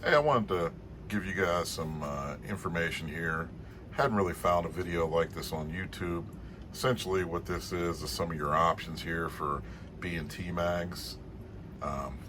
Hey, I wanted to give you guys some information here. Hadn't really found a video like this on YouTube. Essentially what this is some of your options here for B&T mags.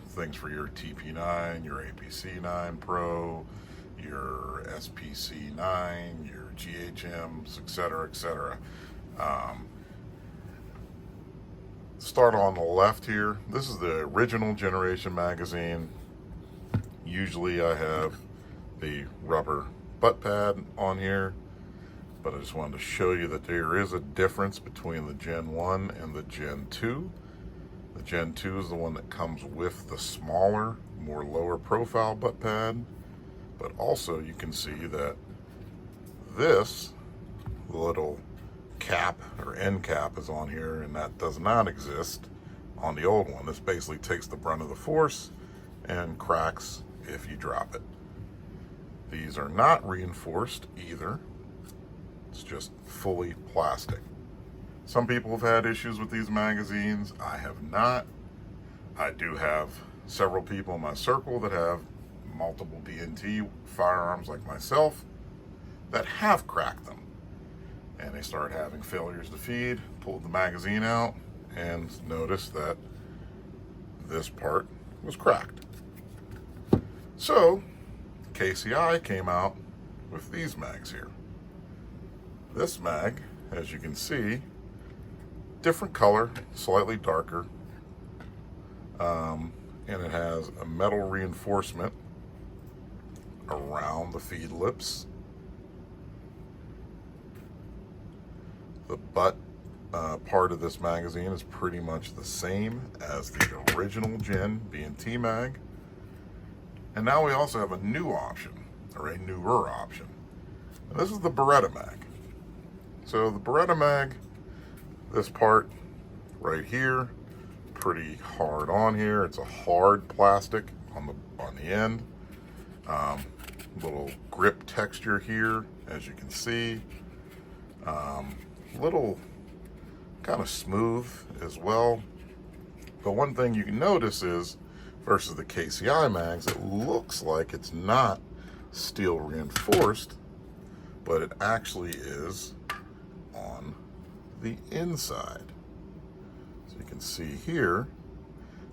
Things for your TP9, your APC9 Pro, your SPC9, your GHMs, etc., etc. Start on the left here. This is the original generation magazine. Usually I have the rubber butt pad on here, but I just wanted to show you that there is a difference between the Gen 1 and the Gen 2. The Gen 2 is the one that comes with the smaller, more lower profile butt pad, but also you can see that this little cap or end cap is on here, and that does not exist on the old one. This basically takes the brunt of the force and cracks if you drop it. These are not reinforced either. It's just fully plastic. Some people have had issues with these magazines. I have not. I do have several people in my circle that have multiple B&T firearms like myself that have cracked them. And they started having failures to feed, pulled the magazine out, and noticed that this part was cracked. So KCI came out with these mags here. This mag, as you can see, different color, slightly darker, and it has a metal reinforcement around the feed lips. The butt part of this magazine is pretty much the same as the original Gen B&T mag. And now we also have a new option, or a newer option. And this is the Beretta mag. So the Beretta mag, this part right here, pretty hard on here. It's a hard plastic on the end. Little grip texture here, as you can see. Little kind of smooth as well. But one thing you can notice is, versus the KCI mags, it looks like it's not steel reinforced, but it actually is on the inside. So you can see here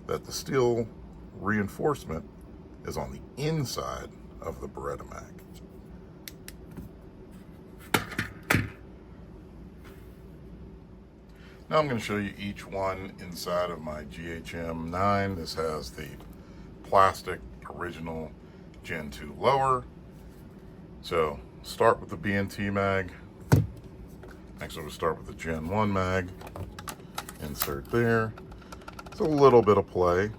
that the steel reinforcement is on the inside of the Beretta mag. Now I'm going to show you each one inside of my GHM 9. This has the plastic original Gen 2 lower. So start with the B&T mag. Next we'll start with the Gen 1 mag. Insert there. It's a little bit of play,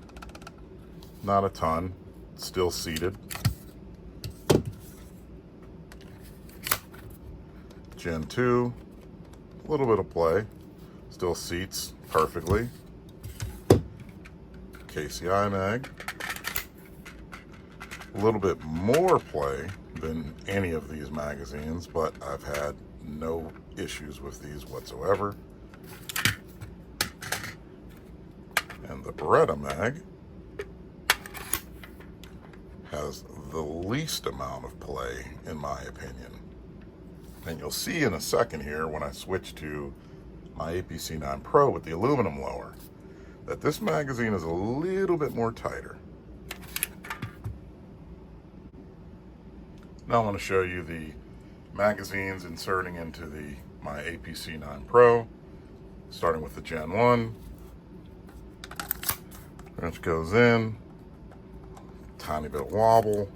not a ton, still seated. Gen 2, a little bit of play. Still seats perfectly. KCI mag. A little bit more play than any of these magazines, but I've had no issues with these whatsoever. And the Beretta mag has the least amount of play, in my opinion. And you'll see in a second here when I switch to my APC9 Pro with the aluminum lower, that this magazine is a little bit more tighter. Now I want to show you the magazines inserting into my APC9 Pro, starting with the Gen 1. Wrench goes in, tiny bit of wobble,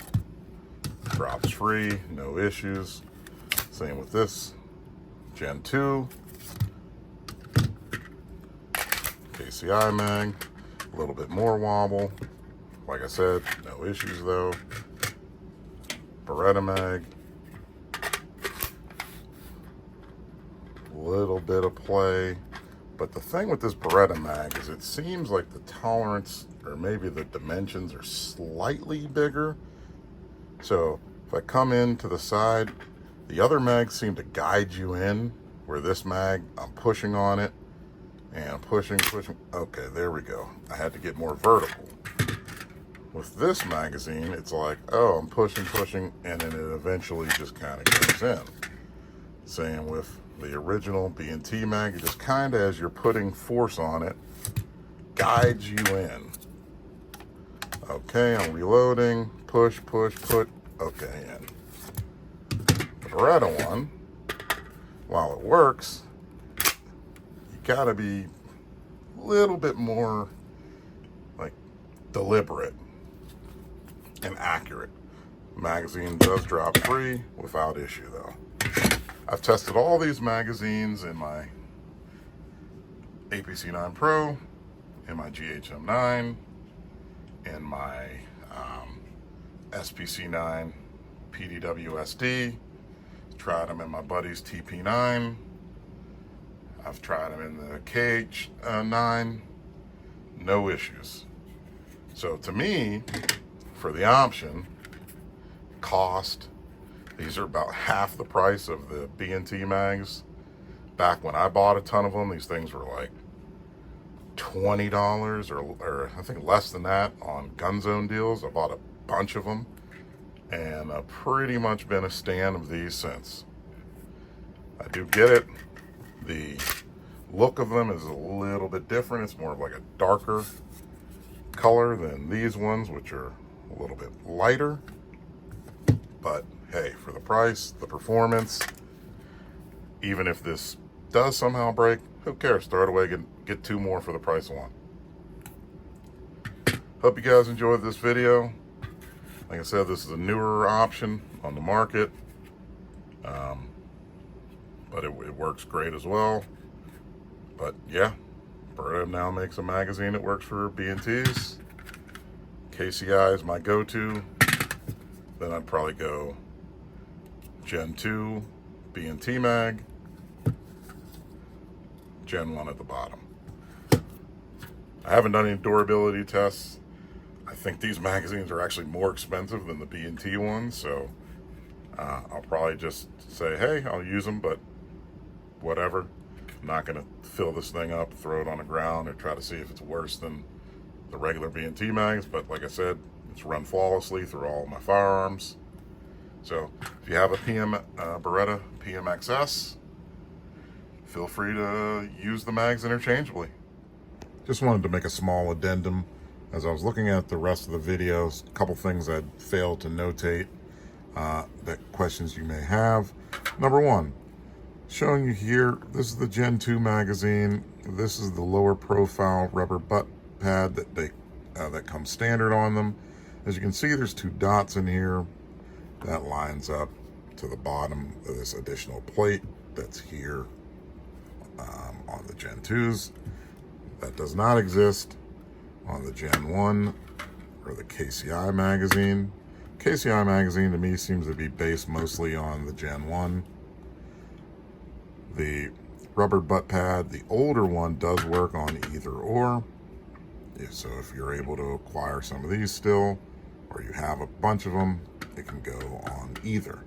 drops free, no issues. Same with this Gen 2. KCI mag, a little bit more wobble. Like I said, no issues though. Beretta mag, a little bit of play. But the thing with this Beretta mag is it seems like the tolerance, or maybe the dimensions, are slightly bigger. So if I come in to the side, the other mags seem to guide you in, where this mag, I'm pushing on it, and pushing. Okay, there we go. I had to get more vertical. With this magazine, it's like, oh, I'm pushing, and then it eventually just kind of goes in. Same with the original B&T mag, it just kind of, as you're putting force on it, guides you in. Okay, I'm reloading, push, put, okay, in. The Beretta one, while it works, you gotta be a little bit more like deliberate and accurate. The magazine does drop free without issue though. I've tested all these magazines in my APC9 Pro, in my GHM9, in my SPC9 PDWSD, tried them in my buddy's TP9, I've tried them in the KH9, no issues. So to me, for the option, cost, these are about half the price of the B&T mags. Back when I bought a ton of them, these things were like $20 or I think less than that on Gun Zone deals. I bought a bunch of them and I've pretty much been a stan of these since. I do get it. The look of them is a little bit different. It's more of like a darker color than these ones, which are a little bit lighter. But hey, for the price, the performance, even if this does somehow break, who cares? Throw it away, get two more for the price of one. Hope you guys enjoyed this video. Like I said, this is a newer option on the market, but it works great as well. But yeah, Beretta now makes a magazine that works for B&Ts. KCI is my go-to. Then I'd probably go Gen 2, B&T mag, Gen 1 at the bottom. I haven't done any durability tests. I think these magazines are actually more expensive than the B&T ones, so I'll probably just say, hey, I'll use them, but whatever. I'm not going to fill this thing up, throw it on the ground, or try to see if it's worse than the regular B&T mags, but like I said, it's run flawlessly through all of my firearms. So if you have a Beretta PMXS, feel free to use the mags interchangeably. Just wanted to make a small addendum. As I was looking at the rest of the videos, a couple things I'd failed to notate, that questions you may have. Number one, showing you here, this is the Gen 2 magazine. This is the lower profile rubber butt pad that comes standard on them. As you can see, there's two dots in here. That lines up to the bottom of this additional plate that's here on the Gen 2s. That does not exist on the Gen 1 or the KCI magazine. KCI magazine to me seems to be based mostly on the Gen 1. The rubber butt pad, the older one, does work on either or. So if you're able to acquire some of these still, or you have a bunch of them, it can go on either.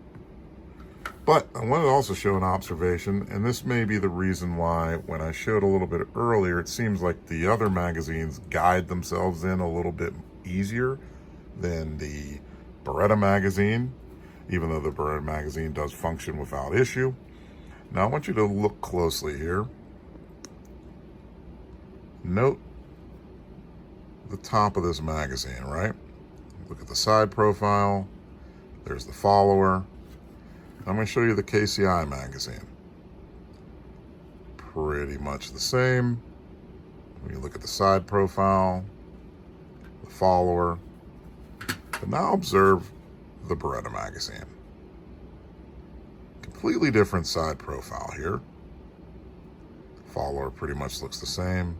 But I wanted to also show an observation, and this may be the reason why when I showed a little bit earlier, it seems like the other magazines guide themselves in a little bit easier than the Beretta magazine, even though the Beretta magazine does function without issue. Now I want you to look closely here. Note the top of this magazine, right? Look at the side profile. There's the follower. I'm going to show you the KCI magazine. Pretty much the same. When you look at the side profile, the follower. But now observe the Beretta magazine. Completely different side profile here. Follower pretty much looks the same.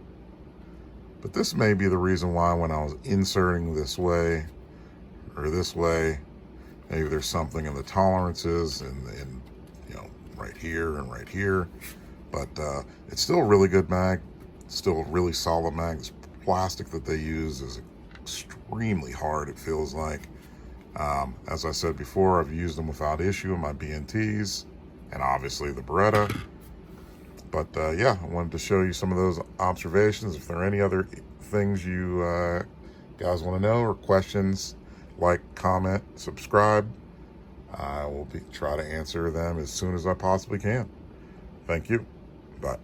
But this may be the reason why when I was inserting this way or this way, maybe there's something in the tolerances and you know, right here and right here. But it's still a really good mag. It's still a really solid mag. This plastic that they use is extremely hard, it feels like. As I said before, I've used them without issue in my B&Ts and obviously the Beretta. But yeah, I wanted to show you some of those observations. If there are any other things you guys want to know or questions, like, comment, subscribe. I will try to answer them as soon as I possibly can. Thank you. Bye.